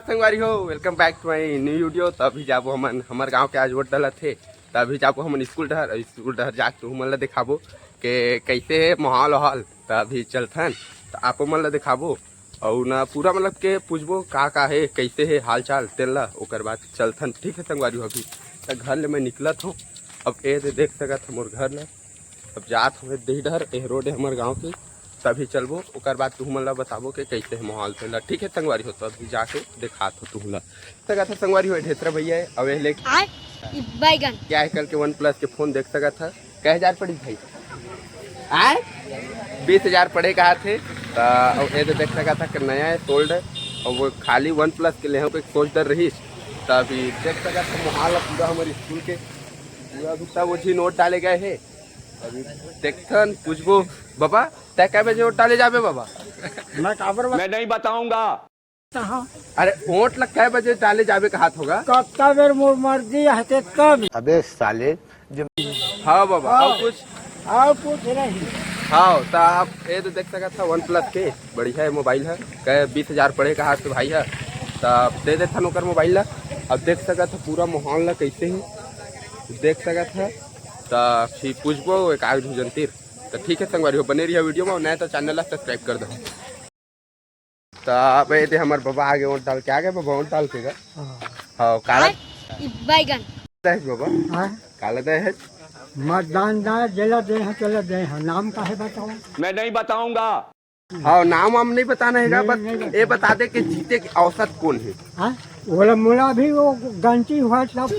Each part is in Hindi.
संगवारी हो, welcome back to my new video. तो अभी जाबो हमन हमारे गांव के आज वोट डाला थे। तो अभी जाबो हमन स्कूल डहर जाके तुम मन ला दिखाबो के कैसे है माहौल वहौल। तो अभी चलथन तो आपो मन ला दिखाबो और ना पूरा मतलब के पूछबो का है कैसे है हाल चाल तेल ला। ओकर बाद चलथन, ठीक है संगवारी हो। अभी तो घर ले मैं निकलत हूँ। अब ए देख सकत मोर घर ला। अब जात हमें देहडर ए रोड है हमारे गाँव के। तभी चलबो ओकर बाद तुम ला बताबो कि कैसे है माहौल तेला, ठीक है संगवारी हो। तो अभी जाके दिखात हो तुम ला सकत है संगवारी हो। ढेसरा भैया है अवे ले बैगन क्या है कल के OnePlus के फोन देख सकत है। कै हजार पड़ी भाई? आए 20,000 पड़े कहा थे। तो देख सकत था कि नया है सोल्ड है और वो खाली OnePlus के लिए सोच डर रही। तो अभी देख सकत था माहौल पूरा हमारे स्कूल के पूरा अभी सब वो नोट डाले गए है। अभी देखथन पूछबो बाबा तय कै बजे वोट डाले जाबे बाबा? मैं नहीं बताऊंगा। अरे वोट लग कै बजे डाले जाबे का हाथ होगा? कब बेर मोर मर्जी हते तब। अबे साले हाँ बाबा और कुछ आओ पूछ रही। हाँ तो आप ये तो देख सकते था OnePlus के बढ़िया है मोबाइल है। कह 20,000 पड़े का हाथ भाई है। तो दे देता नौकर मोबाइल ला। अब देख सकता था पूरा माहौल ला कैसे है देख सकता था। तो फिर पूछबो एक आग जंतीर। तो ठीक है संगवारी हो, बने रही वीडियो में। नया तो चैनल ला सब्सक्राइब कर दो। तो आप ये हमारे बाबा आगे वोट डाल के आ गए बाबा वोट डाल के हाँ काला बैगन बाबा काला दे है मतदान दाए जला दे है चला दे है नाम का है बताओ। मैं नहीं बताऊंगा। हाँ नाम वाम नहीं बताना है बस ये बता दे कि जीते के औसत कौन है। बोला मुला भी वो गंती हुआ सब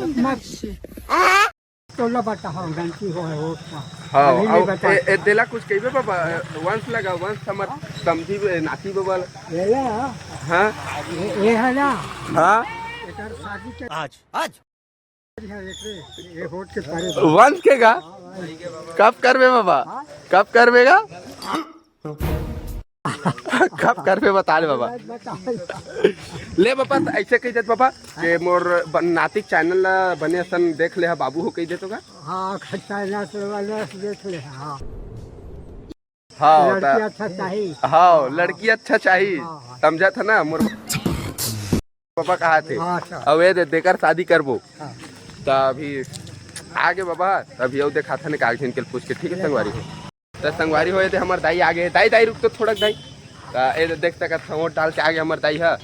तो ला बता हाँ गंती हुआ है वोट का। हाँ देला कुछ कहिबे बाबा वंश लगा वंश हमर समझी नाती बाबा लेला हाँ ये है ना हाँ एकर शादी के आज ये वोट के परे वंश के गा कब करबे बाबा कब करबेगा कब करबे बता ले बाबा ले बाबा। तो ऐसे कही देत बाबा कि मोर नातिक चैनल ला बने सन देख ले बाबू हो कही देतो का। हाँ खच्चा वाला देख ले। हाँ हाँ लड़की अच्छा चाहिए। हाँ लड़की अच्छा चाहिए समझा था ना मोर पापा कहा थे। अब ये देकर शादी करबो। तो अभी आगे बाबा अभी वो देखा था ना कागज इनके पूछ के, ठीक है संगवारी हो। तो संगवारी हो थे हमारे दाई आगे दाई रुक तो थोड़ा दाई। तो देख सकत वोट डाल के आगे हमारे दाई है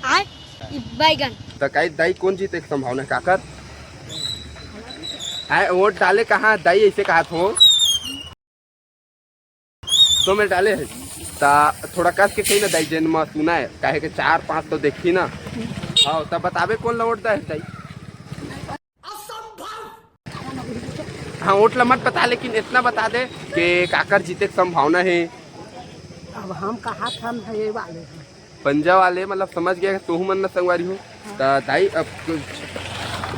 बैगन। तो कई दाई कौन जीते की संभावना काकर आए वोट डाले कहाँ दाई ऐसे कहा हो तो मैं डाले है। तो थोड़ा कस के कही ना दाई जन में सुना है कहे के 4-5 तो देखी ना। हाँ तब बताबे कौन ला वोट दाई। हाँ वोट ला मत बता लेकिन इतना बता दे कि काकर जीते की संभावना है। अब हम कहा था हम ये वाले पंजा वाले मतलब समझ गया तू मन न संगवारी हो। तो दाई अब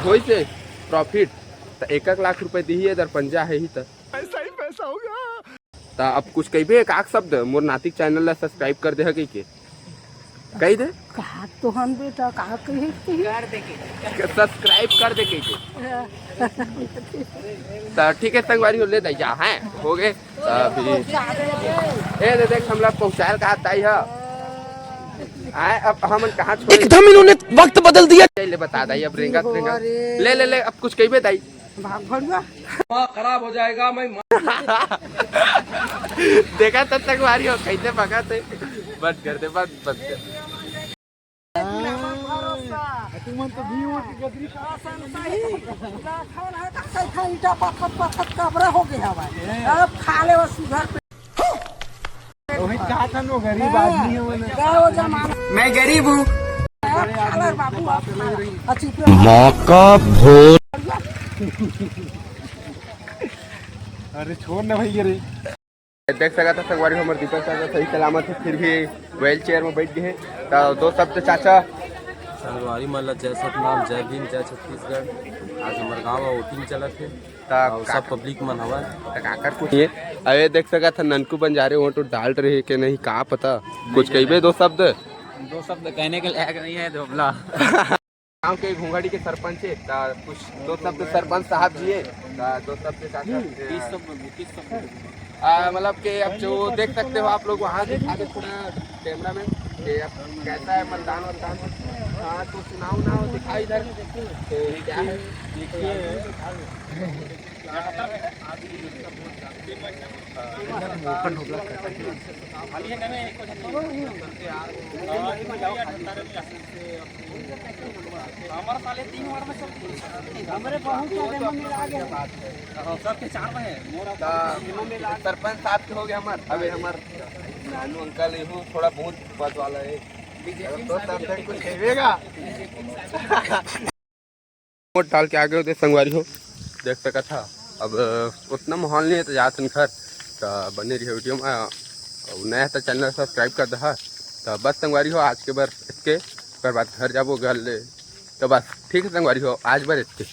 हो से प्रॉफिट तो 1 लाख रुपए दी है इधर पंजा है ही तो ऐसा ही पैसा होगा। तो अब कुछ कही एक आख शब्द मोर नातिक चैनल ला सब्सक्राइब कर दे कही के कही दे कहा तो हम बेटा कहा कही सब्सक्राइब कर दे कही तो ठीक है संगवारी हो ले दे जा है हो गए। अभी ए देख हम लोग पहुँचाए का ताई है आए। अब हम कहाँ छोड़े एकदम इन्होंने वक्त बदल दिया। ले बता दाई अब रेंगा ले अब कुछ कही दाई खराब हो जाएगा मैं देखा तब तक वारी हो कैसे भगा थे बंद कर दे बंद कर। तुमन तो भी वोट गदरी का आसान सही खान है कैसा ईटा पत्थर कबरा हो गया भाई। अब खा ले बस सुधर पे वही कहा था नो गरीब आदमी है वो जमाना मैं गरीब हूँ। बाबू अच्छी मौका भोर। अरे छोड़ ना भैया रे। देख सका था संगवारी हमारे दीपक चाचा सही सलामत है फिर भी व्हील चेयर में बैठ गए। तो 2 शब्द चाचा संगवारी मतलब जय सतनाम जय भीम जय छत्तीसगढ़। आज हमारे गाँव में वोटिंग चला थे सब पब्लिक मन हवा काकर कुछ ये अरे देख सका था ननकू बंजारे वोट डाल रहे कि नहीं कहा पता कुछ कही 2 शब्द कहने के लायक नहीं है धोबला। गाँव के घुंघाड़ी के सरपंच है कुछ 2 शब्द सरपंच साहब जी है 2 शब्द चाचा मतलब कि अब जो देख सकते हो आप लोग वहाँ दिखा दे थोड़ा कैमरा में कि अब कैसा है मतदान हाँ तो सुनाओ ना, दिखाई इधर क्या है। सरपंच साहब के हो गया हमार, अबे हमार नानू अंकल हो थोड़ा बहुत पद वाला है तो तब तक कुछ खेवेगा। वोट डाल के आगे होते संगवारी हो देख सका था। अब उतना माहौल नहीं है तो जातन घर तो बने रही वीडियो में। नया तो चैनल सब्सक्राइब कर दहा तो बस संगवारी हो आज के बार इसके बाद घर जाबो घर ले तो बस ठीक है संगवारी हो आज बार इसके।